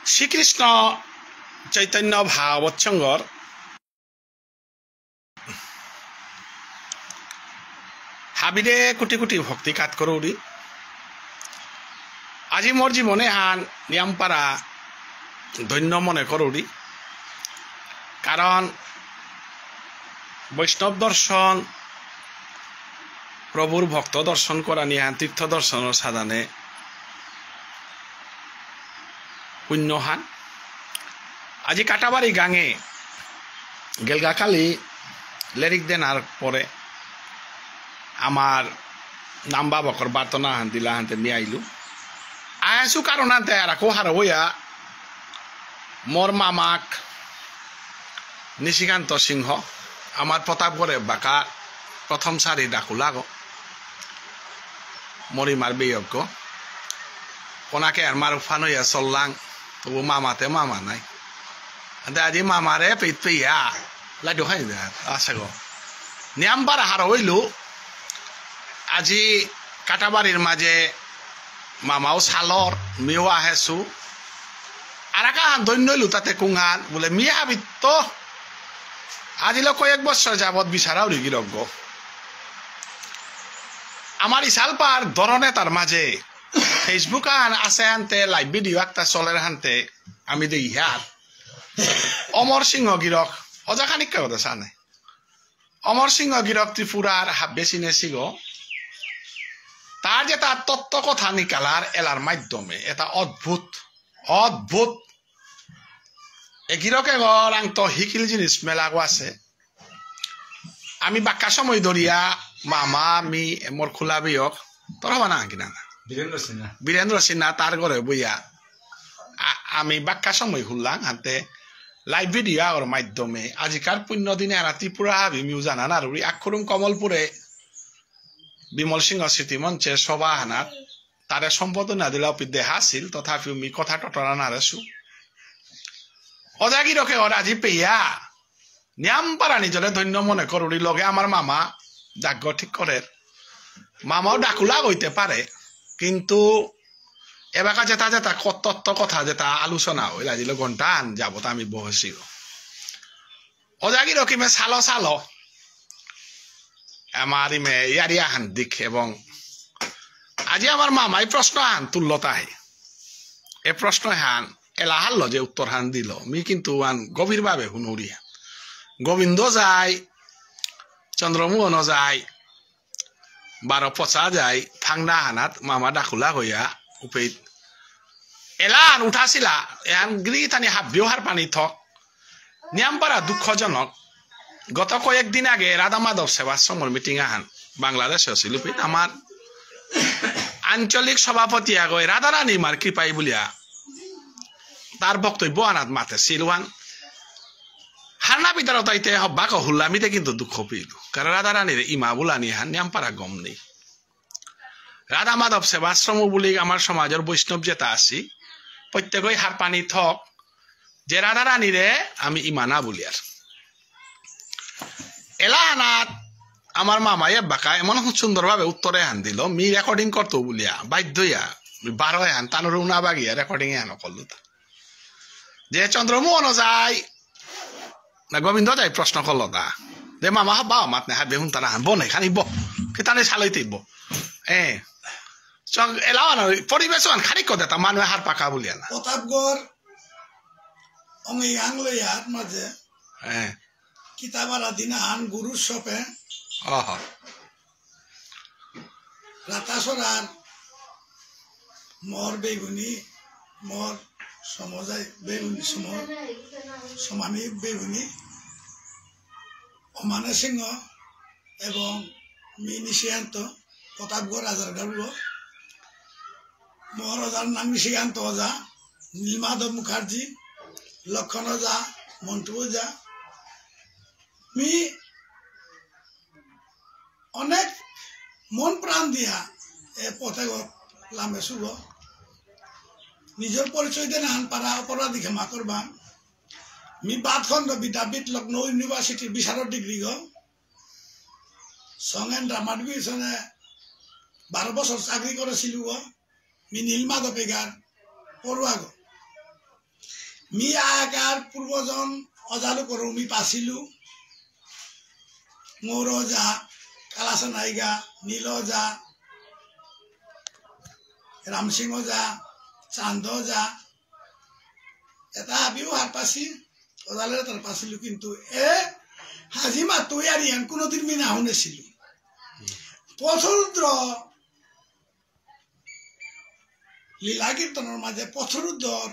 শ্রীকৃষ্ণ চৈতন্য ভাগবত সংঘর হাবিরে কোটি কোটি ভক্তি কাট করুড়ি আজি মোর জীবনে হান নিয়মপারা ধন্য মনে করুড়ি কারণ বৈষ্ণব দর্শন প্রভুর ভক্ত দর্শন করা নিহান তীর্থ দর্শনের সাধনে পুণ্যহান আজি কাটাবাড়ি গাঙে গেলগাকালি লেরিক দেনার পরে আমার নাম বাবকর বার্তনা হান দিলা হানতে নিয়ে আইলু আয়াসু কারণ হানতে আর আকো হার হইয়া মোর মামাক নিশিকান্ত সিংহ আমার প্রতাপগড়ে বাঁকা প্রথম সারি ডাকু লাগো মরিমার বিয়জ্ঞ ওনাকে আর মার ফান হইয়া চললাং তবু মামাতে মামা নাই আজি মামারে পেট পেয়া লাইটো খাই আছে গো নিয়ামবার হার হইলু আজি কাটাবাড়ির মাঝে মামাও সালর মেয়েও আহেছু আর একা দৈন্য হইলু তাতে কুঙান বলে মেয়ে হাবি তো আজিল কয়েক বছর যাবৎ বিচারাও রিগিরজ্ঞ আমার ইসালপার ধরনে তার মাঝে ফেসবুক আছে হানতে লাইভ ভিডিও একটা চলের হানতে আমি দেখি হাত অমর সিংহ গিরক অজা খানিক কথা চানে অমর সিংহ গিরক ত্রিপুরার হাব্বে চিনেছি গো তার যে তার তত্ত্ব কথা নিকালার এলার মাধ্যমে এটা অদ্ভুত অদ্ভুত এগিরকে গর আং তো হিকিল জিনিস মেলাগো আছে আমি বাক্কা সময় ধরিয়া মামা আমি মোর খোলা বিয়ক তোর হবা না কিনা বীরেন্দ্র সিনহা তার ঘরে বইয়া আমি বাক্কা সময় ঘুরলাম হাতে লাইভ ভিডিও আগর মাধ্যমে আজিকার পুণ্য দিনে আর ত্রিপুরা হাবিমিও জানান আর আক্ষরুম কমলপুরে বিমল সিংহ স্মৃতি মঞ্চের সভা হানাত তারে সম্বোধনা দিলা দেখা আছিল তথাপিও মি কথা টটরা নারেছু অজাগিরকে ওর আজি পেয়া নিয়াম পারা নিজরে ধন্য মনে করুড়ি লগে আমার মামা ডাক ঠিক করে মামাও ডাকুলা হইতে পারে কিন্তু এবার যেটা যেটা তত্ত্ব কথা যেটা আলোচনা হইল আজিল ঘন্টা আন যাব আমি বসি অজাগি রকিমে সালো সালো আমার ইমে ইয়ারিয়া হান দিক এবং আজি আমার মামাই প্রশ্ন হান তুল্যতাই এ প্রশ্ন হান এলা হারল যে উত্তর হান দিল মি কিন্তু আন গভীর ভাবে হুনুরিয়া গোবিন্দ যায় চন্দ্রমোহন যায় 12 পচা যায় ফাংনা হানাত মামা ডাকুলা হইয়া উপে এলান উঠাছিলা এহান গিরি টানি হাবিও হার পানি থক নিয়ামপারা দুঃখজনক গত কয়েকদিন আগে রাধা মাধব সেবাশ্রমর মিটিং আহান বাংলাদেশে ছিল আমার আঞ্চলিক সভাপতি আগয় রাধারানী মার কৃপাই বলিয়া তার বক্তব্য আনাত মাতে সিলওয়ান হারনা পিতার তাইতে হব্বাক হুল্লামিতে কিন্তু দুঃখ পেল কারণ রাধারানীর ইমা বুলানি হান নিয়ামপারা গম নেই রাধা মাধব সেবাশ্রম বলি আমার সমাজের বৈষ্ণব যেটা আছি প্রত্যেকই হার পানি থক যে রাধারানীরে আমি ইমানা বলি আর এলাহানাত আমার মামাই বাঁকা এমন সুন্দর ভাবে উত্তরে হান দিল মি রেকর্ডিং করতো বলিয়া বাধ্যইয়া 12 হান তানোর উনা বাগিয়া রেকর্ডিং এ হানো করলো যে চন্দ্রমোহন যায় না গোবিন্দ যাই প্রশ্ন করলো দা যে মামা হবা মাত নে হাত বেহুন তারা হান বনে খানি ব কেতানে সালাইতেইব এলাওয়ান পরিবেশ খানিক কথা তা মানুষ হার পাকা বলিয়া না প্রতাপগড় অমি আংলইয়ার মাঝে কিতাবারা দিনা হান গুরুর শপে রাতাসরার মর বেগুনি মর সমজাই বেগুনি সমানি বেগুনি অমানে সিংহ এবং মি নিশিকান্ত প্রতাপগড় রাজার গাবল মহারাজার নাম নিশিকান্ত ওজা নীলমাধব মুখার্জি লক্ষণ ওজা মন্টু ওজা মি অনেক মন প্রাণ দিয়া এ পথে লামে শুভ নিজের পরিচয় দেন হান পারা অপরাধী ক্ষমা করবা মি বাদখণ্ড বিদ্যাপীঠ লক্ষ্ণৌ ইউনিভার্সিটির বিচারক ডিগ্রি গ সং এন্ড ড্রামা ডিভিশনে 12 বছর চাকরি করেছিল গ মি নীলমাধব এগার পড়ুয়া গো মি আগার পূর্বজন অজালু করু মি পাছিলু মোর যা কালাসা নাইগা নীল যা রামসিংহ যা চান্দ যা এটা আমিও হাত পাছি অজালের তার পাছিলু কিন্তু এ হাজিমা তৈয়ারি কোনোদিন মি না শুনেছিল পথরুদ্র লীলা কীর্তনের মাঝে পথরুদ্রর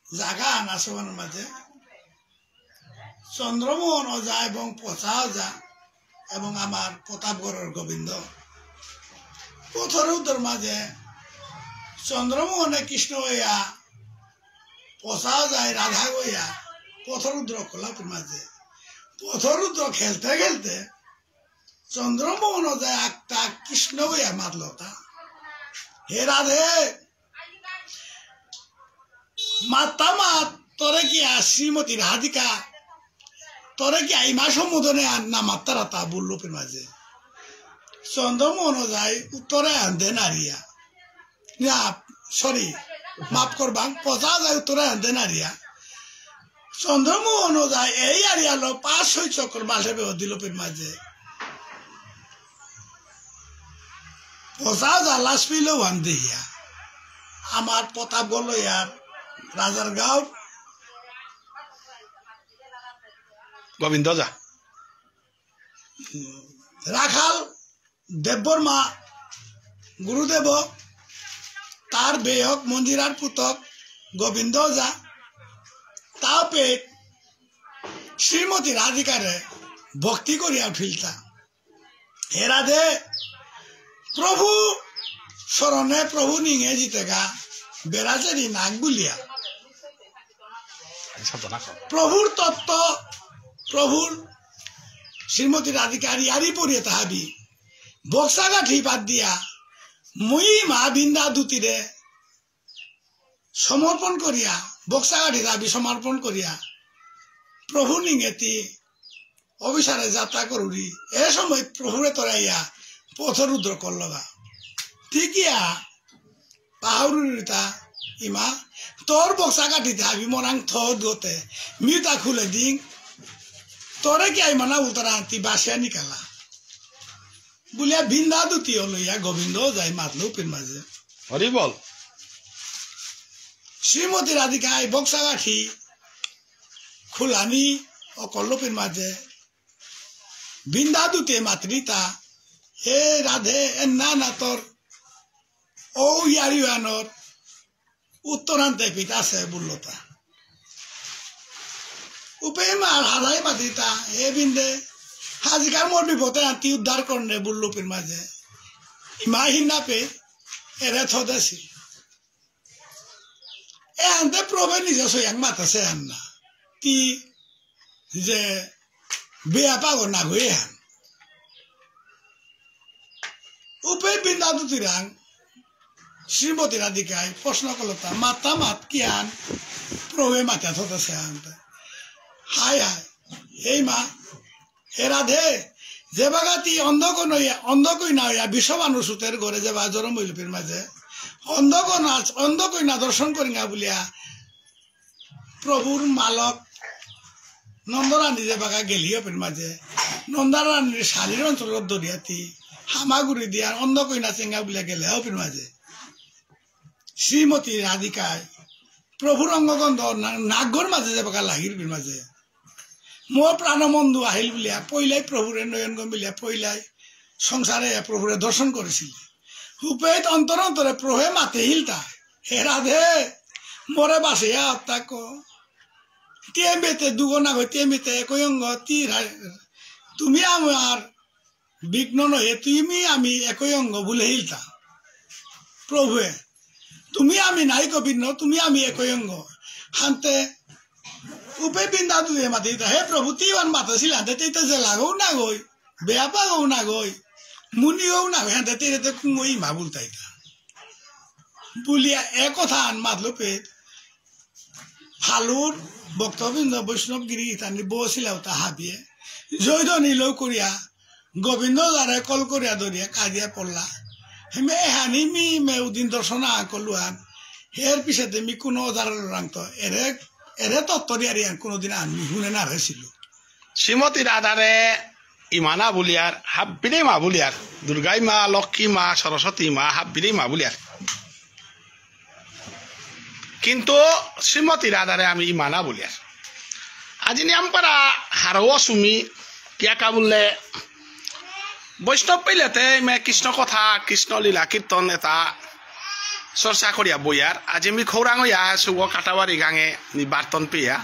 জাগা নাচবানোর মাঝে চন্দ্রমোহন ওঝা এবং পচা ওঝা এবং আমার প্রতাপগড়ের গোবিন্দ পথরুদ্রর মাঝে চন্দ্রমোহনে কৃষ্ণ হইয়া পচা ওঝায় রাধা হইয়া পথরুদ্র কলাপের মাঝে পথরুদ্র খেলতে খেলতে চন্দ্রমোহন ওঝায় একটা কৃষ্ণ হইয়া মাতলতা হে রাধে মাতা মাত তোরে কি শ্রীমতী রাধিকা তোরে কি আইমা সম্বোধনে আর না মাত্রা তা বললোপের মাঝে চন্দ্রমোহন যায় উত্তরে আনতে নারিয়া না সরি মাফ করবাং পচা যায় উত্তরে আনতে নারিয়া চন্দ্রমোহন যায় এই আরিয়ালো 5-6 চক্কর মাসে দিলোপের মাঝে পচা যা লাশ পিলেও আন দেহিয়া আমার প্রতাপ গল ইয়ার রাজার গাঁও গোবিন্দ যা রাখাল দেববর্মা গুরুদেব তার বেয়ক মন্দিরার পুতক গোবিন্দ যা তাও পেট শ্রীমতী রাধিকারে ভক্তি করিয়া ফিলতা হে রাধে প্রভু স্মরণে প্রভু নিঙে জিতেগা বেড়াচারি নাক বুলিয়া প্রভুর তত্ত্ব প্রভুর শ্রীমতী রাধিকার ইয়ারি পড়িয়ে তাহাবি বক্সাগাঠি বাদ দিয়া মুই মা বিন্দা দুতিরে সমর্পণ করিয়া বক্সাগাঠি দাবি সমর্পণ করিয়া প্রভু নিঙেতি অভিসারে যাত্রা করুরি এ সময় প্রভুরে তরাইয়া পথরুদ্র করলগা ঠিকিয়া পাহাড়ুরিতা ইমা তোর বক্সা কাটিতে আবি মরাং থদ গতে মিউতা খুলে দিং তোরে কি আই মানা উল্টারা আনতি বাসিয়া নিকালা বুলিয়া ভিন্দা দুতি লইয়া গোবিন্দ যাই মাতলো পিন মাঝে হরি বল শ্রীমতী রাধিকায় বক্সা কাঠি খুলানি ও কল্লপের মাঝে ভিন্দা দুতে মাতৃতা হে রাধে না না তোর ও ইয়ারিয়ানোর উত্তরান্তে পিতা আছে বললতা উপে মার হারাই মাতিতা হে বিন্দে হাজিকার মোর বিপদে আনতি উদ্ধার করনে বুল্লুপির মাঝে ইমা হিন্না পে এরে থদেছি এ আনতে প্রভে নিজে সয়াং মাতাছে আন না তি যে বেয়া পাগর না গয়ে আন উপে বিন্দা দুতিরাং শ্রীমতী রাধিকায় প্রশ্ন করলতা মাতা মাত কি আন প্রভে মাতা থতেছে আনতে হায় হায় এই মা হে রাধে যে বাগাতি অন্ধকই না হইয়া বিশ্বমানুষ সুতের ঘরে যাবা জরম হইলপির মাঝে অন্ধকই না দর্শন করি না বলিয়া প্রভুর মালক নন্দরানী যে বাগা গেলিও পির মাঝে নন্দারানীর শালীর অঞ্চল দরিয়াতি হামাগুড়ি দিয়া অন্ধকই না চেঙ্গা বলিয়া গেলে পির মাঝে শ্রীমতী রাধিকায় প্রভুর অঙ্গগন্ধ নাগর মাঝে যে বাগা লাগির পির মাঝে মোর প্রাণবন্ধু আহিল বলিয়া পইলাই প্রভুরে নয়নগম বলিয়া পইলাই সংসারে প্রভুরে দর্শন করেছিল হুপেত অন্তর অন্তরে প্রভে মাতে হিলতা হে রাধে মোরে বাসিয়া তাক তেমবেতে দুগনা হই তেমবেতে একই অঙ্গ তুমি আমার বিঘ্ন নহে তুমি আমি একই অঙ্গ বলে হিলতা প্রভুয়ে তুমি আমি নাই কবিঘ্ন তুমি আমি একই অঙ্গ হানতে উপে বিন্দা দুয়ে মাতিতা হে প্রভু তিওয়ান মাতাছিল হাতে তেইতে যে লাগাও না গই বেয়া পাগাও না গই মুনিও না গই হাতে তেইতে কুঙ্গই মা বলতাইতা বুলিয়া এ কথা আন মাতলো পেট ফালুর ভক্তবৃন্দ বৈষ্ণবগিরি তানি বসিলাও তা হাবিয়ে জয়ধনী লৌ করিয়া গোবিন্দ যারে কল করিয়া ধরিয়া কাজিয়া পড়লা হেমে এহানি মি মেউদিন দর্শনা কলুয়ান হের পিছাতে মি কোনো অজার রাংত এরে এরে তত্তরি আর কোনোদিন আমি শুনে না হয়েছিল শ্রীমতী রাধারে ইমানা বুলিয়ার হাব্বিরে মা বুলিয়ার দুর্গাই মা লক্ষ্মী মা সরস্বতী মা হাব্বিরে মা বুলিয়ার কিন্তু শ্রীমতী রাধারে আমি ইমানা বুলিয়ার আজি নিয়াম পারা হারও সুমি কিয়াকা বললে বৈষ্ণৱ পেলেতে মে কৃষ্ণ কথা কৃষ্ণ লীলা কীর্তন এটা চর্চা করিয়া বইয়ার আজি আমি খৌরাঙইয়া সুগ কাটাবাড়ি গাঙে বার্তন পেয়া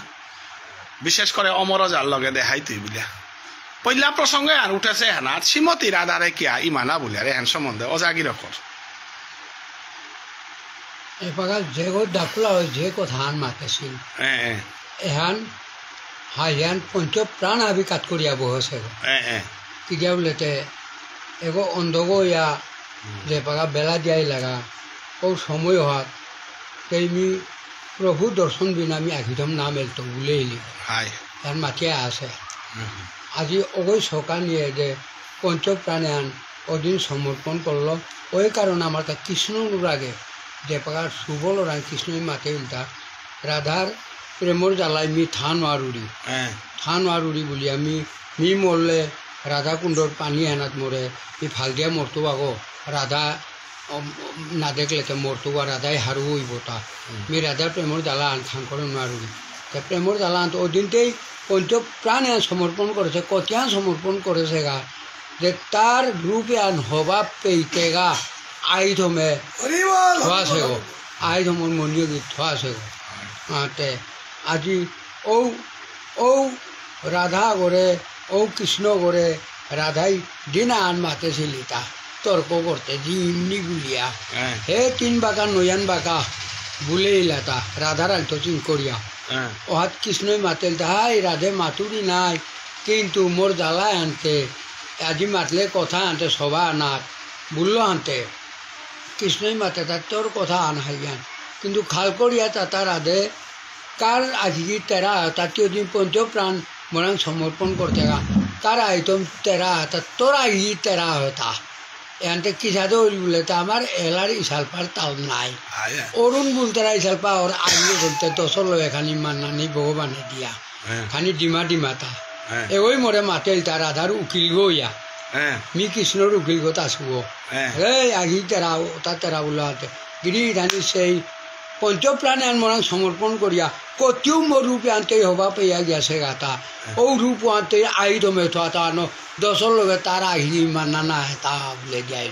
বিশেষ করে অমরজার লগে দেখাই তুই বুলিয়া পইলা প্রসঙ্গে আর উঠেছে হেনাত শ্রীমতী রাধারে কিয়া ইমানা বুলিয়ার এহেন সম্বন্ধে অজাগির কর এপাগাল যে ডাকুলা যে কথা আন মাতেছিল এহান হাইয়ান পঞ্চ প্রাণ আবি কাট করিয়া বহছে কিয়া বলেতে এগো অন্ধগো ইয়া যে পাগা বেলা দিয়াই লাগা ও সময় হাত তেমি প্রভু দর্শন বিনা আমি আখিদম না মেলতো বলে এলি তার মাতিয়া আছে আজি অগৈ সকা নিয়ে যে পঞ্চ প্রাণে আন ওদিন সমর্পণ করলো ওই কারণে আমার তা কৃষ্ণ অনুরাগে যে পাগার সুবল রাং কৃষ্ণই মাতে উল্টা রাধার প্রেমর জ্বালাই মি থান আরুড়ি বলি আমি মি মরলে রাধা কুণ্ডর পানি আনাত মরে ই ভাল দিয়া মরতো আগো রাধা না দেখলে তো মরতো বা রাধাই হারু হইব তা মি রাধার প্রেমর জ্বালা আন খান করে নারুড়ি তা প্রেমর জ্বালা আন ওদিন তেই পঞ্চ প্রাণ সমর্পণ করেছে কতিয়ান সমর্পণ করেছে গা যে তার রূপে আন হবা পেইতে গা আইধমে থোয়াছে গো আইধমর মন্দির গীত থোয়াছে গো তে আজি ও রাধা করে ও কৃষ্ণ করে রাধাই দিনা আন মাতেছিল তা তর্ক করতে জিমনি গুলিয়া হে 3 বাঁকা নয়ান বাঁকা বুলেইলা তা রাধার আলতো চিন করিয়া ওহাত কৃষ্ণই মাতেল হাই রাধে মাতুরি নাই কিন্তু মোর জ্বালায় আনতে আজি মাতলে কথা আনতে সবা আনাত বললো আনতে কৃষ্ণই মাতে তার তোর কথা আন হাইয়ান কিন্তু খাল করিয়া তা রাধে কার আজি তেরা তাতীয় দিন পঞ্চ প্রাণ মরাং সমর্পণ করতে গা তার আইটম তেরা তা তোর আই তেরা হতা এনতে কিসাদে বলে তা আমার এলার ইসালপার তাল নাই অরুণ বুলতারা ইসালপা ওর আগে বলতে দশলো এখানি মান্নানি ভগবানে দিয়া খানি ডিমা তা এগোই মরে মাতেল তার রাধার উকিল গইয়া মি কৃষ্ণর উকিল গত আসব এই আগি তেরা তা তেরা বলা হাতে গিরি ধানি সেই পঞ্চপ্রাণে মরাং সমর্পণ করিয়া কতিও মোর রূপে আনতে হবা পেয়া গেছে গাতা ও রূপ আনতে আইদমে থাতা আনো দশর লগে তার আহিনি মানা না তা বলে যাই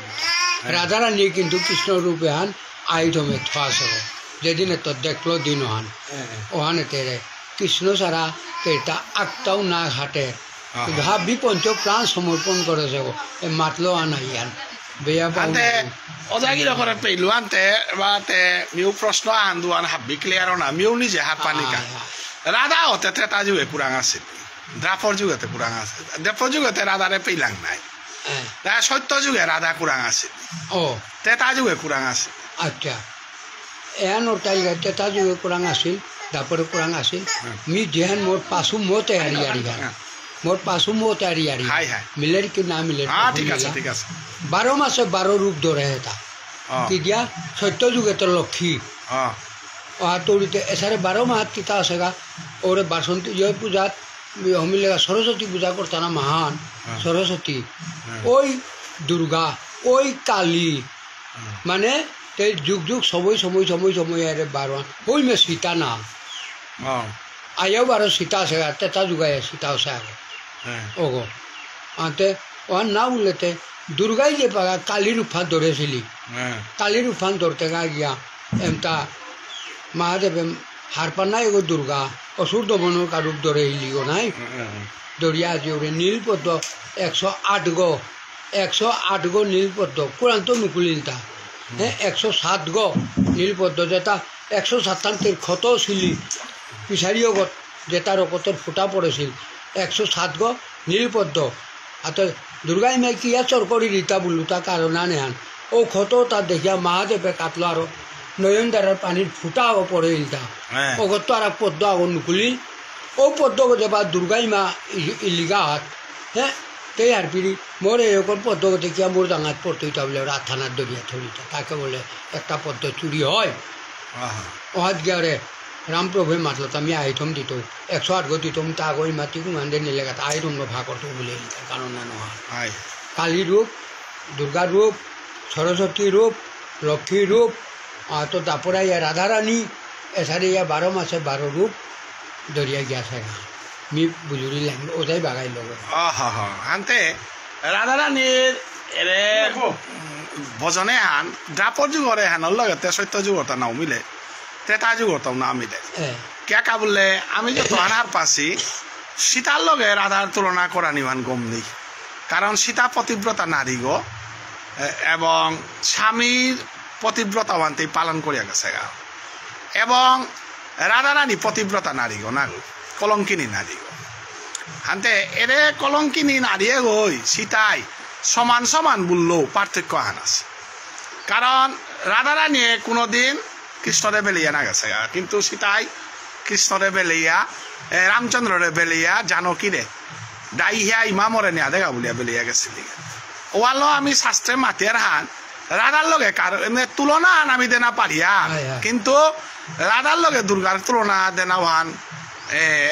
রাধারানী কিন্তু কৃষ্ণ রূপে হান আইদমে থাস যেদিনে তো দেখলো দিন হান ওহানে তেরে কৃষ্ণ ছাড়া এটা আকটাও না ঘাটে ভাবি পঞ্চ প্রাণ সমর্পণ করেছে মাতলো আনাইয়ান বেয়া অজাগির করে পেইলো আনতে বাতে মিউ প্রশ্ন আন্দোয়ান হাবি ক্লিয়ার না মিউ নিজে হাত পানি কা রাধা হতে ত্রেতা যুগে কুরাং আছে দ্রাপর যুগেতে কুরাং আছে দ্রাপর যুগেতে রাধারে পেইলাং নাই সত্য যুগে রাধা কুরাং আছে ও ত্রেতা যুগে কুরাং আছে আচ্ছা এন ওটাই ত্রেতা যুগে কুরাং আছিল দ্রাপরে কুরাং আছিল মি যেহেন মোর পাছু মো তৈয়ারি আরি মোর পাছু মো তৈয়ারি আরি মিলের কি না মিলের ঠিক আছে 12 মাসে 12 রূপ ধরে এটা কি দিয়া সত্য যুগে তো লক্ষ্মী তোড়িতে এসারে 12 মাস কিতা আছে গা ওরে বাসন্তী জয় পূজাত হমিলেগা সরস্বতী পূজা করতা না মহান সরস্বতী ওই দুর্গা ওই কালী মানে এই যুগ যুগ সময় আরে 12 ওই মে সীতা না আয়াও 12 সীতা আছে তেতা যুগায় সীতা আছে আগে ওগো আনতে ওর না বলতে দুর্গাই যে পাগা কালীর উফান ধরেছিলি কালীর উফান ধরতে গিয়া এমতা মহাদেব হারপার নাই এগো দুর্গা অসুর দমনের কারূপ ধরে হিলিগো নাই দরিয়া জোরে নীলপদ্ম 108 গো নীলপদ্ম কোরআন তো নুকুলিলতা হ্যাঁ 107 গো নীলপদ্ম যেটা 107 ক্ষত ছিলি পিছাড়িও গত যেটার অকতের ফুটা পড়েছিল 107 গো নীলপদ্ম আতো দুর্গাই মাই কিয়া চরকরি রীতা বললো তা কারণ নেহান ও ক্ষত তার দেখিয়া মহাদেবে কাটলো আরো নয়নদারের পানির ফুটা পড়ে ইলতা ওগত তো আর পদ্ম আগুন নুকুলিল ও পদ্ম যেবা দুর্গাই মা ইলিগা হাত হ্যাঁ তেই আর পিড়ি মোর এরকম পদ্ম দেখিয়া মোর ডাঙাত পড়তে হইতা বলে রাত থানার দরিয়া থরিতা তাকে বলে একটা পদ্ম চুরি হয় ওহাত গিয়া রে রামপ্রভু মাতলো আমি আইটম দিত 108 গো দিতম তা গই মাতি কুমান্দে নিলেগা আইটম ন ভাগ করতো বলে কারণ না হয় কালী রূপ দুর্গা রূপ সরস্বতী রূপ লক্ষ্মী রূপ তো তারপরে ইয়া রাধারানী এছাড়া ইয়া 12 মাসে 12 রূপ দরিয়া গিয়াছে মি বুজুরি লাগলো ওটাই বাগাই লগে আনতে রাধারানীর এরে ভজনে হান দ্রাপর যুগরে হানর লগতে সত্য যুগতা নাও মিলে ত্রেতা যুগতাও না মিলে কে বললে আমি যত আনার পাছি সীতার লগে রাধার তুলনা করা নিবান গম নেই কারণ সীতা পতিব্রতা নারী গো এবং স্বামীর পতিব্রতা আনতেই পালন করিয়া গেছে গা এবং রাধারানী পতিব্রতা নারী গো না গো কলঙ্কিনী নারী গো হানতে এরে কলঙ্কিনী নারীয়ে গই সীতাই সমান সমান বললেও পার্থক্য আন আছে কারণ রাধারানীয়ে কোনোদিন কৃষ্ণরে বেলিয়া না গেছে কিন্তু সীতাই কৃষ্ণরে বেলিয়া রামচন্দ্ররে বেলিয়া জানকীরে ডাইহিয়া ইমামরে নিয়া দেখা বলিয়া বেলিয়া গেছিল ওয়ালো আমি শাস্ত্রে মাতিয়ার হান রাধার লগে তুলনা হান আমি দেনা পারিয়া কিন্তু রাধার লগে দুর্গার তুলনা দেনাও হান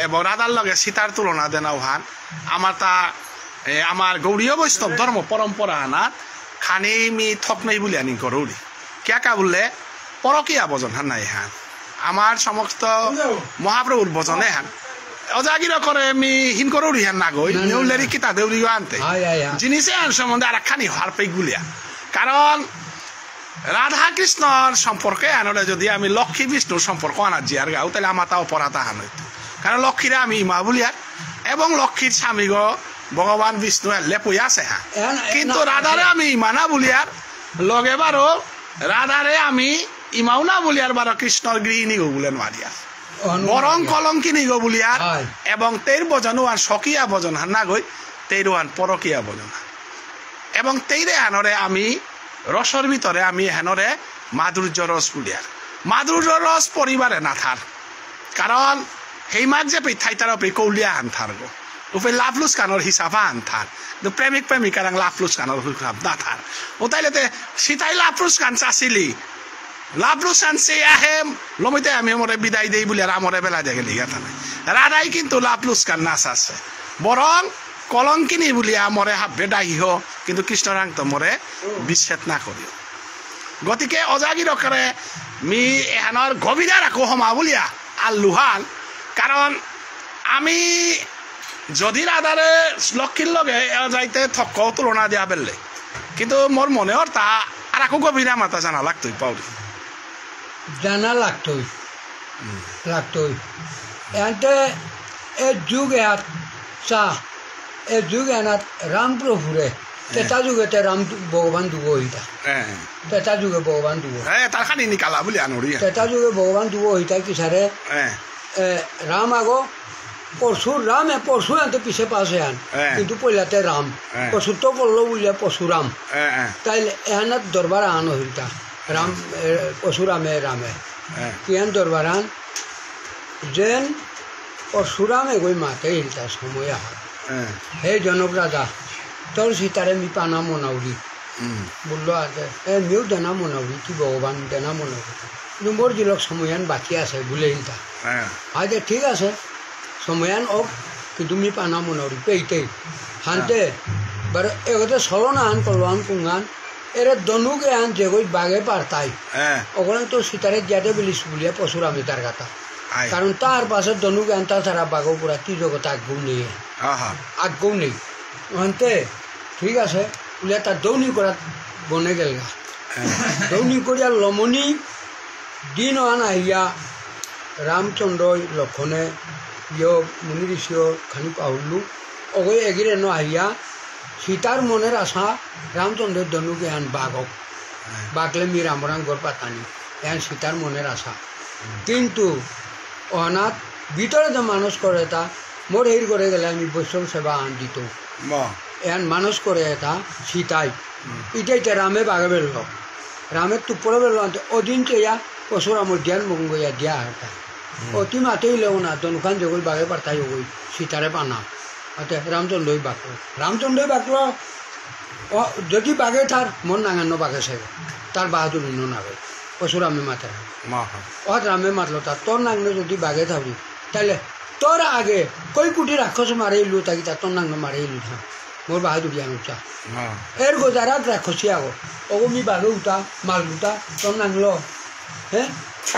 এবং রাধার লগে সীতার তুলনা দেনাও হান আমার গৌরীয় বৈষ্ণব ধর্ম পরম্পরা আনাত খানি মি থক নেই বলিয়া নি গৌরী কে বললে পরকীয়া ভজন হান নাই হান আমার সমস্ত মহাপ্রভুর ভজনে হান অজাগির করে মি হিন গৌরী হান না গই নেউলেরি কিতা দেউরি আনতে জিনিসে আন সম্বন্ধে আর খানি হার পেই গুলিয়া কারণ রাধা কৃষ্ণর সম্পর্কে আনলে যদি আমি লক্ষ্মী বিষ্ণুর সম্পর্ক আনার জিয়ার গাও তাহলে আমার তাও পড়াতা হান হইতো কারণ লক্ষ্মীরা আমি ইমা বলিয়ার এবং লক্ষ্মীর স্বামী গো ভগবান বিষ্ণু লেপুই আছে হ্যাঁ কিন্তু রাধারে আমি ইমানা বলিয়ার লগে বারো রাধারে আমি ইমাও না বলিয়ার বারো কৃষ্ণর গৃহিণী গো বলেন মারিয়া বরং কলঙ্কিনী গো বলিয়ার এবং তের বজন আন সকিয়া ভজন হান না গই তের আন পরকিয়া ভজন এবং তেইরে হানরে আমি রসর ভিতরে আমি হেনরে মাধুর্য রস বলিয়ার মাধুর্য রস পরিবারে না থার কারণ সেই মাক যে থাইতার কৌলিয়া আন থার গো উপরে লাভলুস কানোর হিসাবা আন থার কিন্তু প্রেমিক প্রেমিকার লাভলুস কানোর হিসাব না থার ও তাইলে সীতাই লাভলুস কান চাচিলি লাভলুস কান সে আহে লমিতে আমি মরে বিদায় দেই বলে আমরে বেলা দেখে লিগা থানে রাধাই কিন্তু লাভলুস কান না চাচ্ছে বরং কলঙ্কিনী বলিয়া মরে হাব্বে ডাইহ কিন্তু কৃষ্ণরাং তো মরে বিচ্ছেদ না করিও গতিকে অজাগির করে মি এহানোর গভীরা রাখো হমা বলিয়া আর লুহান কারণ আমি যদি রাধারে লক্ষ্মীর লগে যাইতে থক তুলনা দিয়া বেললে কিন্তু মোর মনে হর তা আর একো গভীরা মাথা জানা লাগতোই পাউরি জানা লাগতোই এতে এ যুগ এত চা এ যুগ এনাত রামপ্রভুরে তেতা যুগেতে রাম ভগবান দুব হইতা তেতা যুগে ভগবান দুব তার খানি নিকালা বলি আনরি তেতা যুগে ভগবান দুব হইতা কিসারে রাম আগো পরশু আনতে পিছে পাশে আন কিন্তু পইলাতে রাম পশু তো পড়লো বলিয়া পশুরাম তাইলে এহানাত দরবার আন হইতা রাম পশুরামে রামে কিয়ান দরবার আন যেন পরশুরামে গই মাতে হিলতা সময় আহ হে জনক রাজা তোর সীতারে মি পানা মনাউরি বললো আছে মিও দেনা মনাউরি কি ভগবান দেনা মনাউরি নম্বর জিলক সময়ান বাকি আছে বলে হিলতা আজ ঠিক আছে সময়ান ওক কিন্তু মি পানা মনাউরি পেইতেই হানতে বারে এগোতে সলনা আন করবান কুঙ্গান এরে দনুকে আন যেগই বাগে পারতাই ওখানে তো সীতারে জিয়াতে বলিস বলিয়া পশুরামে তার কথা কারণ তার পাশে দনুকে আন তাছাড়া বাঘও পুরা তি জগৎ আগ্গৌ নেই ওখানতে ঠিক আছে বলিয়া তার দৌনি করা বনে গেল গা দৌনি করিয়া লমনি দিন আন আহিয়া রামচন্দ্র লক্ষণে ইয় মুনি ঋষিও খানি পাহরলু অগৈ এগিরে ন আহিয়া সীতার মনের আশা রামচন্দ্রের দনুকে আন বাঘক বাঘলে মি রামরাম গড় পাতানি এন সীতার মনের আশা কিন্তু অনাথ ভিতরে যে মানুষ করে তা মোর হের করে গেলে আমি বৈষ্ণব সেবা আন দিত এন মানুষ করে এটা সীতাই ইটাইতে রামে বাঘে বেরল রামের তুপরে বেরল আনতে ওদিন চেয়া পশুরামর জ্ঞান মঙ্গইয়া দিয়া হারতা অতি মাতেই লেও না দনুখান জগল বাঘে পারতাই ওই সীতারে পানা অতে রামচন্দ্রই বাকলো যদি বাঘে তার মন নাঙান্ন বাঘে সেবে তার বাহাদুর ইন্ন নাগে পরশুরামে মাথা ওহাত রামে মাতলো তা তোর নাংনে যদি বাঘে থাকি তাহলে তোর আগে কই কোটি রাক্ষস মারে ইলু তাকি তা তোর নাংনে মারে ইলু থাম মোর বাঘে দুটি আনুচা এর গোজারাত রাক্ষসী আগো ওগো মি বাঘে উঠা মাল উঠা তোর নাংলো হ্যাঁ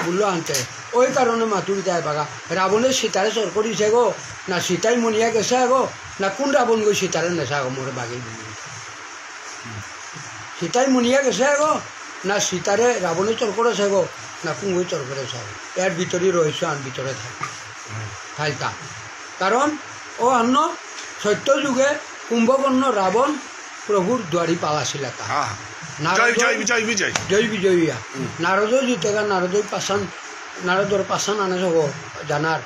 বললো আনতে ওই কারণে মাতুরি দেয় বাঘা রাবণের সীতারে চর করিছে গো না সীতাই মনিয়া গেছে আগো না কোন রাবণ গই সীতারে নেশা আগো মোরে বাঘে সীতাই মনিয়া গেছে আগো না সীতারে রাবণে চর করেছে গো না কোন গই চর করেছে আগো এর ভিতরে রয়েছে আন ভিতরে থাকে থাইতা কারণ ও অন্য সত্য যুগে কুম্ভকর্ণ রাবণ প্রভুর দ্বারি পালাছিল জয় বিজয়িয়া নারদ জিতেগা নারদর পাশান আনে যাব জানার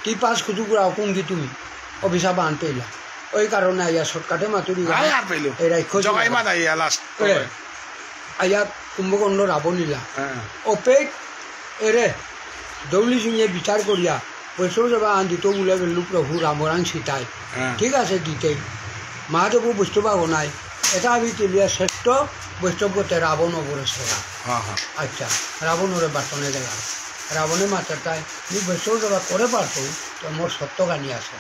তি পাঁচ খুচুকুড়া কুঙ্গি তুমি অভিশাপ আন পেলা ওই কারণে আইয়া শর্টকাটে মাতুরি এই রাক্ষস আইয়া কুম্ভকর্ণ রাবণীলা অপেক এরে দৌলি শুনিয়ে বিচার করিয়া বৈষ্ণব সভা আন দিত বলে বেলু প্রভু রামরাং সীতায় ঠিক আছে দিতেই মহাদেবও বুঝতে পারবো নাই এটা আমি তুলিয়া শ্রেষ্ঠ বৈষ্ণবতে রাবণ ওপরে সেরা আচ্ছা রাবণ ওরে বাটনে গেলাম রাবণের মাত্রাটায় আমি বৈষ্ণব সেবা করে পারতো তো মোর সত্য গানি আছে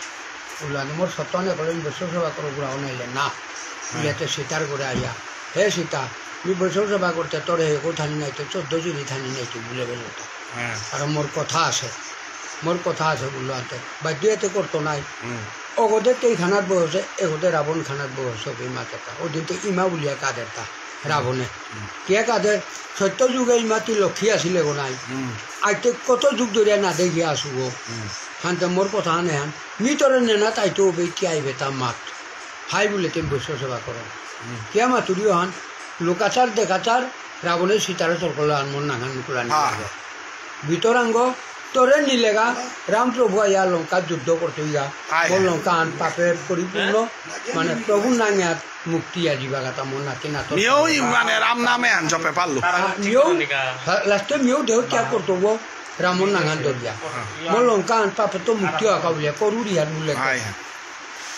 বললাম মোর সত্য নে বলে বৈষ্ণব সেবা করো রাবণ আইলে না বুঝাতে সীতার করে আইয়া হে সীতা আমি বৈষ্ণব সেবা করতে তোর হে থানি নাইতো 14 চিনি থানি নাইতো বলে বেলটা কারণ মোর কথা আছে বললো আনতে বাধ্য এতে করতো নাই ওগোদে তেই খানার বয়সে এগোদে রাবণ খানার বয়সে ওই মাথাটা ওদিন তো ইমা বুলিয়া কাদেরটা রাবণে কে কাদের সত্য যুগে ইমাতি লক্ষ্মী আসিলে গো নাই আইতে কত যুগ ধরিয়া না দেখিয়া আসু গো হানতে মোর কথা আনে হান মিতরে নেনা তাইতো ওবে কি আইবে তা মাত হাই বলে তুমি বৈশ্ব সেবা করো কে মাতুরিও হান লোকাচার দেখাচার রাবণের সীতারে চরকল আনমন নাঙান মুকুলা নিয়ে ভিতরাঙ্গ তোরে নিলেগা রামপ্রভু আইয়া লঙ্কা যুদ্ধ করতে গিয়া ও লঙ্কা আন পাপের পরিপূর্ণ মানে প্রভুর নামে মুক্তি আজিবা গাতা মন নাতি না মানে রাম নামে আন জপে পারলো লাস্টে মিও দেহ ত্যাগ করতো গো রামন নাঙান দরিয়া মো লঙ্কা আন পাপে তো মুক্তি আঁকা বলিয়া করুরিয়া বলে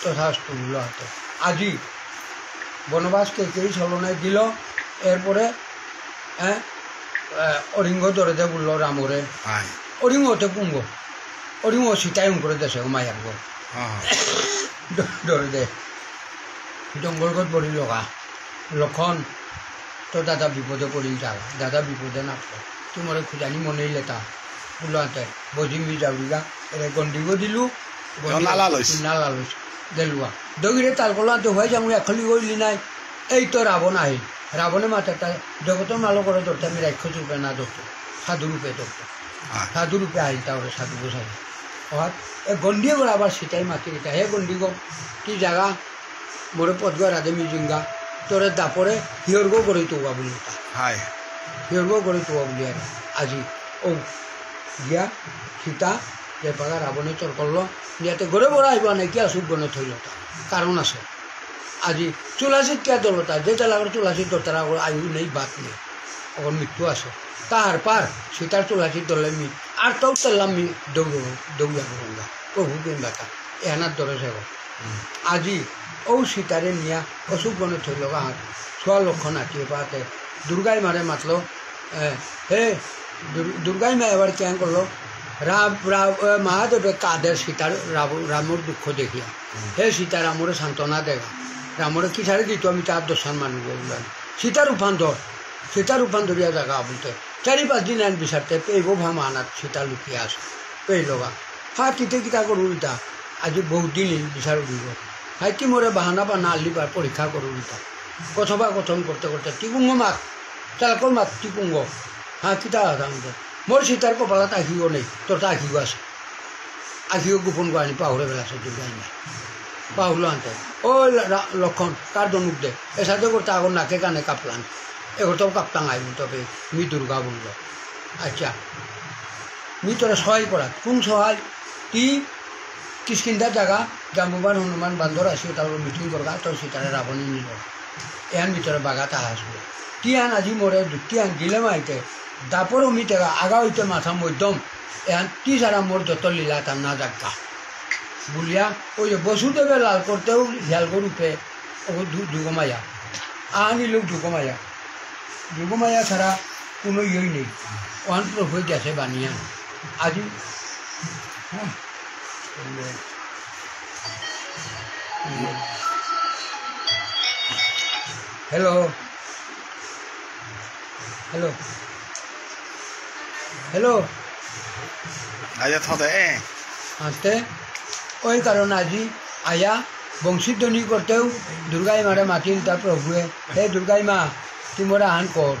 তথাস্তু বলল হাতে আজি বনবাস কেই ছলনায় দিল এরপরে অরিঙ্গ ধরে দে বললো রামরে অরিঙ্গ হতে পুঙ্গ অরিঙ্গ সীতাই করে দেশে মায়ার গো ধরে দে জঙ্গলগত বলি লগা লক্ষণ তো দাদা বিপদে পড়ি যাও দাদা বিপদে নাপো তোমারে খুঁজানি মনে লেতা বললো হাতে বজিমি যাওয়া এর গন্ডিগো দিলু নালা লইস দেলুয়া দগিরে তাল করলাতে হয়ে যাবো এখলি গইলি নাই এই তো রাবণ আহিল রাবণে মাথাটা জগতের মালো করে ধরতে আমি রাক্ষস রূপে না ধরতো সাধু রূপে ধরতো সাধু রূপে আহিল তাহলে সাধু বসাই অর্থাৎ এ গন্ডিয়ে করে আবার সেটাই মাতি এটা হে গন্ডিগ কি জায়গা মোরে পদগা রাধে মিজিঙ্গা তোরে দাপরে হিয়র্গ করে তোবা বলি হিয়র্গ করে তোবা বলি আর আজি ও গিয়া সীতা যে পাগা রাবণে চর করলো ইয়াতে ঘরে বড় আহিব নাইকিয়া সুখ গণে থইল কারণ আছে আজি চুলাশিত কে দলতা যে তেলাগর চুলাশিত দরতার আয়ু নেই বাত নেই এখন মৃত্যু আছে তাহার পার সীতার চুলাশিত দলে মি আর তাও তেলাম মি দৌড়া গঙ্গা প্রভু কিংবাটা এহানার দরে সেব আজি ও সীতারে নিয়া অসুখ গণে থইল গাঁত ছোয়া লক্ষণ আঁকিয়ে পাতে দুর্গাই মারে মাতলো হে দুর্গাই মা এবার কেন করলো মহাদেবে কাদের সীতার রামর দুঃখ দেখিয়া হে সীতা রামরে সান্ত্বনা দেখা রামরে কি ছাড়ে দিত আমি তার দর্শন মানব বললাম সীতা রূপান্তরিয়া জায়গা বলতে 4-5 দিন আইন বিচারতে পেইব ভামা আনাত সীতা লুকিয়ে আসে পেই লগা হ্যাঁ কিতে কিতা করু ইতা আজি বহুত দিন বিচার উঠিব হাই কি মোরে বাহানা বা না আলিবার পরীক্ষা করু ইতা কথবা কথন করতে করতে টিকুঙ্গ মাত চালকর মাত টিকুঙ্গ হ্যাঁ কিতা আমাদের মোর সীতার কপালত আঁকিও নেই তোর তো আঁকিও আছে আঁকিও গোপন গানি পাহরে বেলাছে দুর্গাই না পাহুলো আনতে ও লক্ষণ কার দনুক দে এ সাথে করতে আগর নাকে কানে কাপলান এগোটাও কাপতাং আইব তবে মি দুর্গা বলল আচ্ছা মি তোরা সহায় করা কোন সহায় তি কিসকিন্দার জায়গা জাম্বুবান হনুমান বান্দর আসিও তারপর মিটিং করগা তোর সীতারে রাবণী নিল এহান ভিতরে বাগাতা আসবে তিয়ান আজি মোরে তিয়ান গিলে মাইতে দাপর উমিতে আগা হইতে মাথা মধ্যম এহান তি সারা মোর যত লীলা তার না জাগা বুলিয়া ওই যে বসুদেবে লাল করতেও হিয়ালগো রূপে ও দুগমায়া আনি লোক দুগমায়া ছাড়া কোনো ইয়েই নেই ওখান প্রভু দেশে বানিয়া আজি হ্যাঁ হ্যালো হ্যালো হ্যালো আজে থদে আনতে ওই কারণে আজি আয়া বংশীধ্বনি করতেও দুর্গাই মারে মাতিল তার প্রভুয়ে হে দুর্গাই মা তোমরা আন কর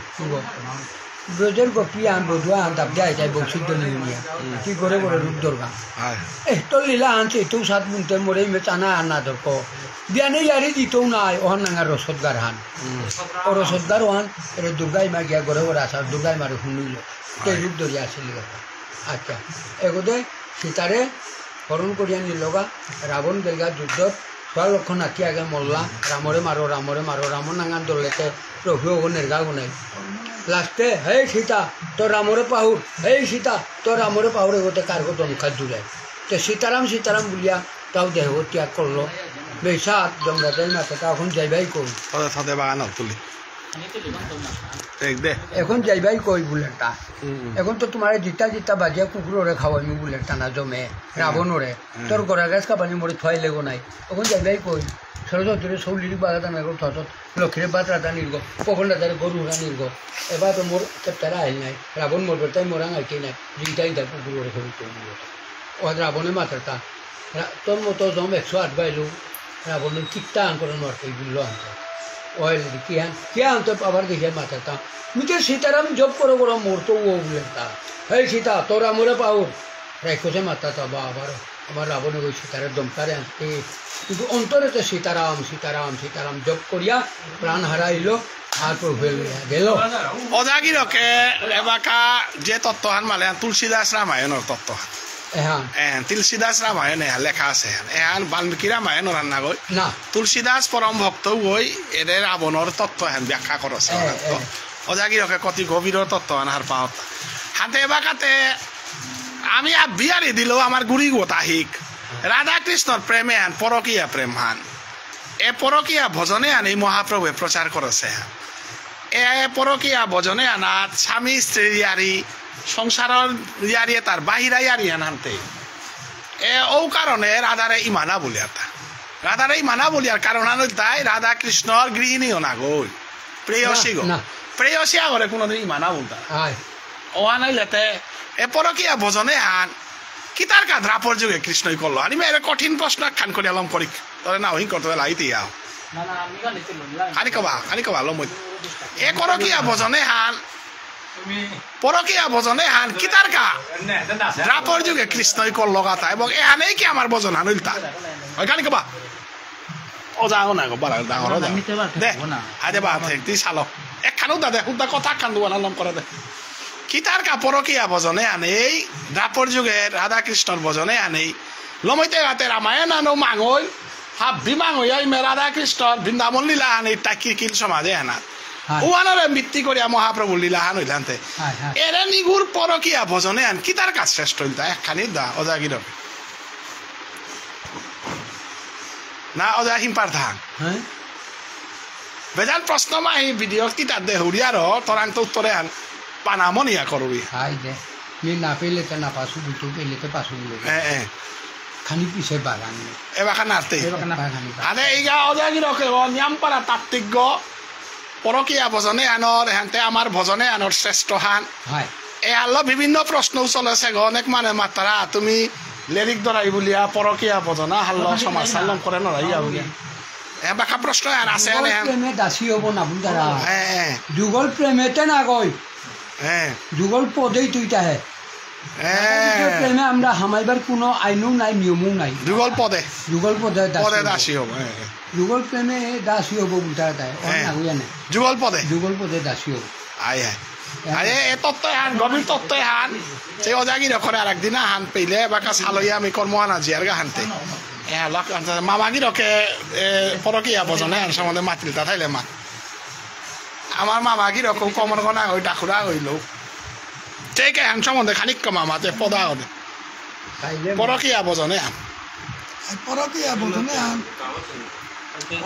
ব্রজের গোপী আন বধুয়া আন তাপকে আইতাই বংশীধ্বনি শুনিয়া কি করে বলে রূপ দুর্গা তোর লীলা আনছে এতেও সাত মুন্তে মরে চানা আন না দরক বিয়ানে ইয়ারি দিতেও নাই ওহান নাঙা রসদগার হান ও রসদগার ওহান এটা দুর্গাই মা গিয়া ঘরে ঘরে আসা দুর্গাই মারে শুনিল কে রূপ ধরিয়া আসিল কথা আচ্ছা এগোদে সীতারে হরণ করিয়া নিলগা রাবণ গেলগা যুদ্ধত 6 লক্ষ নাতি আগে মরলা রামরে মারো রামর নাঙান দলেতে প্রভু নেরগা গুনাই লাস্টে হে সীতা তোর রামরে পাহুর হে সীতা তোর রামরে পাহুর এগোতে কারগো দমখা জুড়ায় তো সীতারাম বলিয়া তাও দেহ ত্যাগ করলো বেশাত জমরাতাই মাথাটা এখন যাইবাই কই বাগান তুলি এখন যাইবাই কই বুলেটটা এখন তো তোমার জিতা বাজিয়া কুকুরে খাওয়াইমি বুলেটটা না জমে রাবণরে তোর গড়া গাছ কাপানি মরে থয় লেগো নাই এখন যাইবাই কই সরস্বতীরে সৌলির বাগাতা নাগর থত লক্ষ্মীর বাত রাতা নির্গ পখন রাতারে গরুরা নির্গ এবার তো মোর কেপ্তারা আহিল নাই রাবণ মরবে তাই মোরাং আইকে নাই জিতা কুকুরে সবই ও রাবণের মাথাটা তোর মতো জম 108 বাইলো রাবণের ঠিকটা আন করে নর্থ বুঝলো আনতে ওইল কে আনতে আবার দেখে মাথাটা মিকে সীতারাম জব করো মোর তো ও বলেন তা হে সীতা তোর আমরে পাউর রাক্ষসে মাথা তো আবার আমার রাবণে ওই সীতারের দমকারে আনতে কিন্তু অন্তরেতে সীতারাম জব করিয়া প্রাণ হারাইল আর প্রভু গেল অজাগিরকে এবাকা যে তত্ত্বহান মালে তুলসীদাস রামায়ণের তত্ত্বহান তুলসীদাস রামায়ণ লেখা আছে এহান বাল্মীকি রামায়ণ রান্না গই না তুলসীদাস পরম ভক্ত গই এর রাবণর তত্ত্ব হেন ব্যাখ্যা করছে অজাগিরকে কতি গভীর তত্ত্ব আনার পাওত হাতে বাকাতে আমি বিয়ারি দিল আমার গুড়ি গোতাহিক রাধা কৃষ্ণর প্রেমে হান পরকীয়া প্রেম হান এ পরকীয়া ভজনে আনি মহাপ্রভুয়ে প্রচার করেছে এ পরকীয়া ভজনে আনাত স্বামী স্ত্রী ইয়ারি সংসারের ইয়ারিয়ে তার বাহিরা ইয়ারি আনতে ও কারণে রাধারে ইমানা বলিয়ার কারণ তাই রাধা কৃষ্ণর গৃহিণীও না গই প্রেয়সী আগরে কোনোদিন ইমানা বলতা ও আনাইলেতে এ পরকীয়া ভজনে হান কি তার কা দ্রাপর যুগে কৃষ্ণই করলো আমি এর কঠিন প্রশ্ন খান করে আলম করি তবে না ওই করতে লাইতে আও আনি কবা লম এ পরকীয়া ভজনে হান কি তার কা দ্রাপর যুগে কৃষ্ণই করলো কথা এবং এহানেই কি আমার ভজন হানুলতা ওইখানে কবা ও যাও না গো ডাঙর দে আজে বা তুই চালো একখানো দে হুদা কথা খান দুয়া নাম করে দে কি তার কা পরকীয়া ভজনে আনেই দ্রাপর যুগে রাধা কৃষ্ণর ভজনে আনেই লমইতে রাতে রামায়ণ আনো মাঙই হাবি মাঙই রাধা কৃষ্ণর বৃন্দাবন লীলা আনি টাকি কিল সমাজে আনাত ওয়ানারে ভিত্তি করিয়া মহাপ্রভু লীলা হান হইলান্তে এরে নিগুর পরকীয়া ভজনে আন কি তার কাজ শ্রেষ্ঠ হইতা একখানি দা অজাগির না অজা হিম্পার ধান বেজান প্রশ্ন মাহি ভিডিও কি তার দে হুড়িয়ার তোরাং তো উত্তরে আন পানামনিয়া করবি না পেলে তো না পাশু দুটো পেলে তো পাশু খানি পিছে বাগান এবার নাতে আরে এইগা অজাগির নিয়ম পারা তাত্ত্বিক পরকীয়া ভজনে আনৰ হেনতে আমাৰ ভজনে আনৰ শ্ৰেষ্ঠ হান এ আল্লাহ বিভিন্ন প্ৰশ্ন চলেছে অনেক মানে মাত্ৰা তুমি লিৰিক দৰাই বুলিয়া পৰকীয়া ভজনা হাল্ল সমাজ চাল্লম কৰে নৰাইয়া বুলিয়া বাকা প্ৰশ্ন আছে প্রেমে দাসী হব না বুঝারা যুগল প্রেমেতে না কই যুগল পদেই তুইটাহে প্রেমে আমরা হামাইবার কোনো আইনও নাই নিয়মও নাই যুগল পদে দাসী হব যুগল প্রেমে দাসী হব বুঝারা তাই যুগল পদে দাসী হব আরে এ তত্ত্ব হান গভীর তত্ত্ব হান সে অজাগির করে আর একদিন হান পেলে বাকা সালইয়া আমি কর্মহানা জিয়ার গা হানতে মামাগির রকে পরকীয়া ভজনে হান সম্বন্ধে মাতিল তা থাইলে মাত আমার মামাগির রকম কমর গনা হই ডাকুরা হইল ঠিক হান সম্বন্ধে খানিক মামাতে পদা হলে পরকীয়া ভজনে হান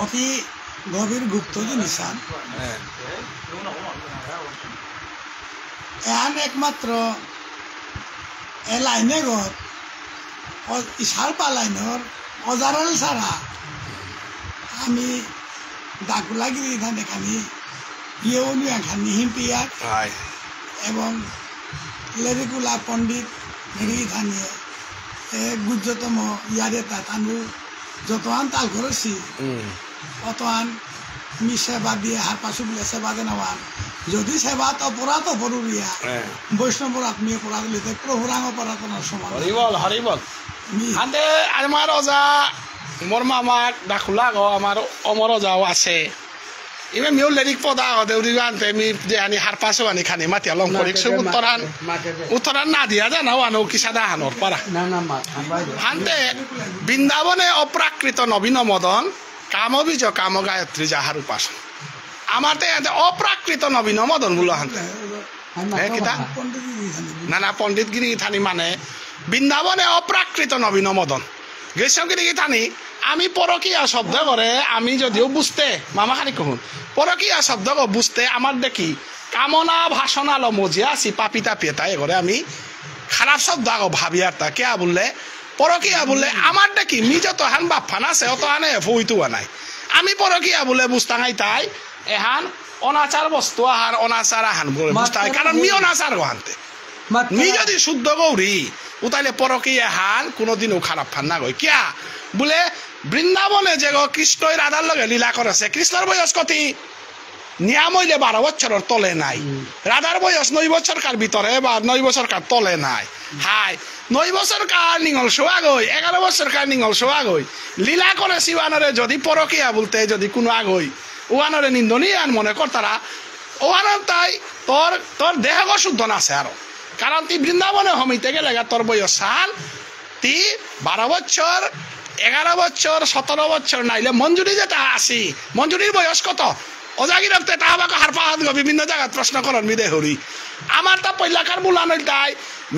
অতি গভীর গুপ্ত জিনিস এহান একমাত্র এ লাইনে ঘর ইশার পালাইনর অজারাল ছাড়া আমি ডাকুলাগিরি এখানে এখানে ইয়েউনি এখানে হিম্পিয়াক এবং লেরিকুলা পণ্ডিত হেরি এখানে গুজ্জতম ইয়ারে তানু যতহান তাল করেছি অতহান মি সেবা দিয়ে হার পাশু বলে সেবা দেনাওয়ান যদি সেবা তো অপরাধ অপরুরিয়া বৈষ্ণবর আত্মীয় অপরাধ লিতে প্রভুরাং অপরাধ সমান হরিবল হরিবল আদে আমার অজা মোর মামাক ডাকুলা গো আমার অমর অজাও আছে ইমে মিউ লেরিক পদা দেউরি আনতে মি যে আনি হার পাশো আনি খানি মাতিয়া লং করিক সব উত্তরান না দিয়া জানাও আনো কিসাদা হানর পারা আনতে বৃন্দাবনে অপ্রাকৃত নবীন মদন কামবীজ কাম গায়ত্রী যাহার উপাসন আমার অপ্রাকৃত নবীন মদন বলো হানতে না না পণ্ডিতগিরি থানি মানে বৃন্দাবনে অপ্রাকৃত নবীন মদন গ্রীষ্মগিরি থানি আমি পরকীয়া শব্দ করে আমি যদিও বুঝতে মামা খানি কহুন পরকীয়া শব্দ বুঝতে আমার দেখি কামনা ভাষণা লো মজিয়া আছি পাপিতা পেতা এ করে আমি খারাপ শব্দ আগো ভাবি আর তা কে বললে পরকীয়া বললে আমার দেখি মি যত হান বাপফান আছে অত হানে ফইতু নাই আমি পরকীয়া বলে বুঝতাঙাই তাই এহান অনাচার বস্তু আহার অনাচার আহান বলে বুঝতাই কারণ মি অনাচার গহানতে মি যদি শুদ্ধ গৌরী উতাইলে পরকীয়া হান কোনোদিনও খারাপ ফান না গই কিয়া বলে বৃন্দাবনে যে কৃষ্ণই রাধার লগে লীলা করেছে কৃষ্ণর বয়স কতি নিয়াম হইলে 12 বছরের তলে নাই রাধার বয়স 9 বছরকার ভিতরে বা 9 বছরকার তলে নাই হাই 9 বছরকার নিঙল সোয়া গই 11 বছরকার নিঙল সোয়া গই লীলা করে শিবানরে যদি পরকীয়া বলতে যদি কোনো আগই ওয়ানরে নিন্দনীয়ান মনে করতারা ওয়ানর তাই তোর তোর দেহ শুদ্ধ না আছে আরো কারণ তুই বৃন্দাবনে হমিতে গেলে তোর বয়স সাল তুই 12 বছর 11 বছর 17 বছর নাইলে মঞ্জুরি যেটা আসি মঞ্জুরির বয়স কত অজাগি রাখতে তাহাবাকে হার পাহাদ বিভিন্ন জায়গায় প্রশ্ন করেন মি দেহরি আমার তা পৈলাকার বুলান তাই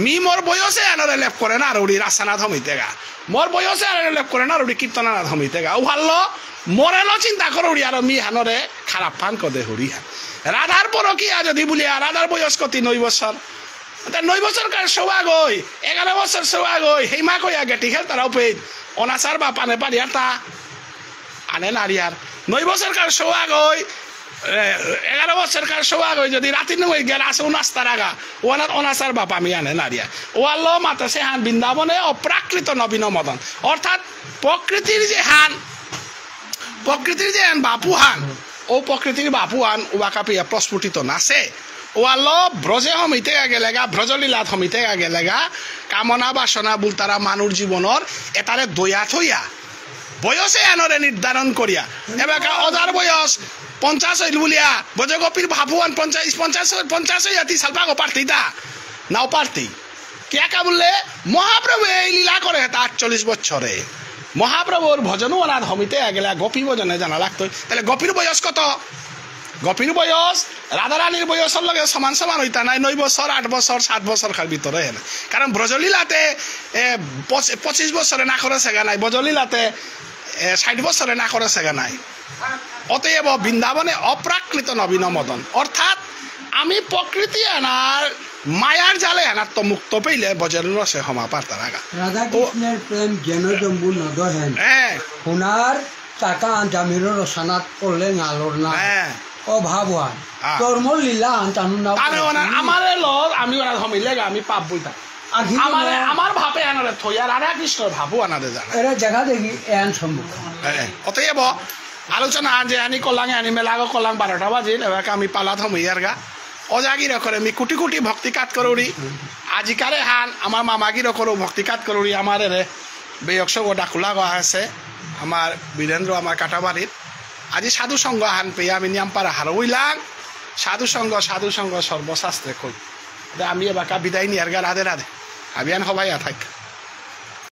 মি মোর বয়সে আনরে লেপ করে না রুড়ি রাসানাথ হমিতে গা মোর বয়সে আনরে লেপ করে না রুড়ি কীর্তনানাথ হমিতে গা উহাল্লো মরেলো চিন্তা করো উড়ি আর মি হানরে খারাপ ফান কদে হরি হান রাধার পরকীয়া যদি বলিয়া রাধার বয়স কতি 9 বছর 9 বছরকার সোয়া গই 11 বছর সোয়া গই হেমা কইয়া গেটি খেল তারাও পেয়ে অনাচার বা পানে পারি আর তা আনে নারিয়ার 9 বছরকার সোয়া গই 11 বছরকার সোয়া গই যদি রাতি নই গেল আসে নাস্তার আগা ওনার অনাচার বাপ আমি আনে নারিয়া ওয়াল্লো মাতা সে হান বৃন্দাবনে অপ্রাকৃত নবীন মদন অর্থাৎ প্রকৃতির যে হান বাপু হান ও প্রকৃতির বাপু হান ওয়াকা পিয়া প্রস্ফুটিত নাছে ওয়াল্লো ব্রজে হমিতে গেলেগা ব্রজলীলাত হমিতে গেলেগা কামনা বাসনা বুলতারা মানুষ জীবনের এটারে দয়া থইয়া বয়সে আনরে নির্ধারণ করিয়া এবার অজার বয়স 50 হইল বলিয়া ব্রজগোপীর বাপুয়ান 50 হইয়াতি সালপাগো পারতি তা নাও পারতি কে বললে মহাপ্রভু এই লীলা করে 48 বছরে মহাপ্রভুর ভজনও অনাথ হমিতে গেলে গোপী ভজনে জানা লাগতো তাহলে গোপীর বয়স কত গোপীর বয়স রাধারানীর বয়সের লগে সমান সমান হইতা নাই 9 বছর 8 বছর 7 বছর খার ভিতরে কারণ ব্রজলীলাতে 25 বছরে না করে সেগা নাই ব্রজলীলাতে 60 বছরে না করে সেগা নাই অতএব বৃন্দাবনে অপ্রাকৃত নবীন মদন অর্থাৎ আমি প্রকৃতি আনার মায়ার জালে আনার তো মুক্ত পেলে বজরের রসে হমা পারতার আগা রাধা কৃষ্ণের প্রেম যেন জম্বু নদহেন সোনার টাকা জামির রসানাত করলে নালর না অভাবান কর্ম লীলা আনতানু না আমারে লগ আমি ওরা হমিলে আমি পাপ বইতা আমার ভাবে আনারে থইয়া রাধা কৃষ্ণর ভাবু আনারে জানা এরা জায়গা দেখি এন সম্মুখ অতএব আলোচনা যে আনি কলাঙে আনি মেলাগ কলাং 12টা বাজিল এবার আমি পালাত হমিয়ার গা অজাগির করে আমি কোটি কোটি ভক্তি কাট করুরি আজিকারে হান আমার মামাগির করো ভক্তি কাট করুরি আমার রে বেয়ক্ষ ডাকুলা গা আছে আমার বীরেন্দ্র আমার কাটাবাড়ির আজি সাধু সঙ্গ হান পেয়ে আমি নিয়ামপাড়া হারইলাং সাধু সঙ্গ সর্বশাস্ত্রে কই আমি এবার বিদায় নিয়ার গা রাধে রাধে আবিয়ান হবাই থাক।